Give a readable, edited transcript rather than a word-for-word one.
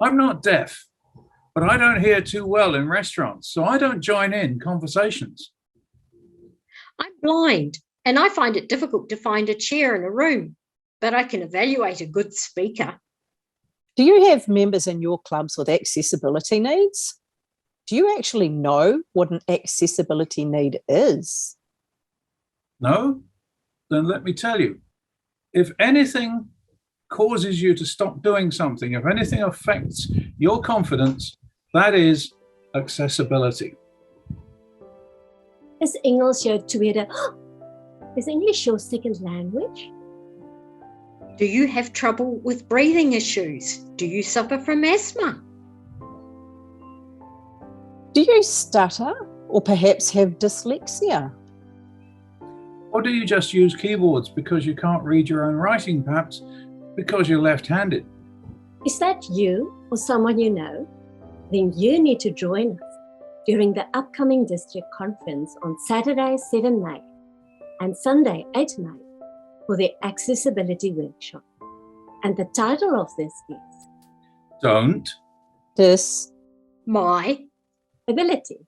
I'm not deaf, but I don't hear too well in restaurants, so I don't join in conversations. I'm blind, and I find it difficult to find a chair in a room, but I can evaluate a good speaker. Do you have members in your clubs with accessibility needs? Do you actually know what an accessibility need is? No? Then let me tell you. If anything causes you to stop doing something, if anything affects your confidence, that is accessibility. Is Engels jou tweede? Is English your second language? Do you have trouble with breathing issues? Do you suffer from asthma? Do you stutter or perhaps have dyslexia? Or do you just use keyboards because you can't read your own writing, perhaps because you're left-handed? Is that you or someone you know? Then you need to join us during the upcoming district conference on Saturday, 7 May and Sunday, 8 May for the accessibility workshop. And the title of this is Don't This My Ability.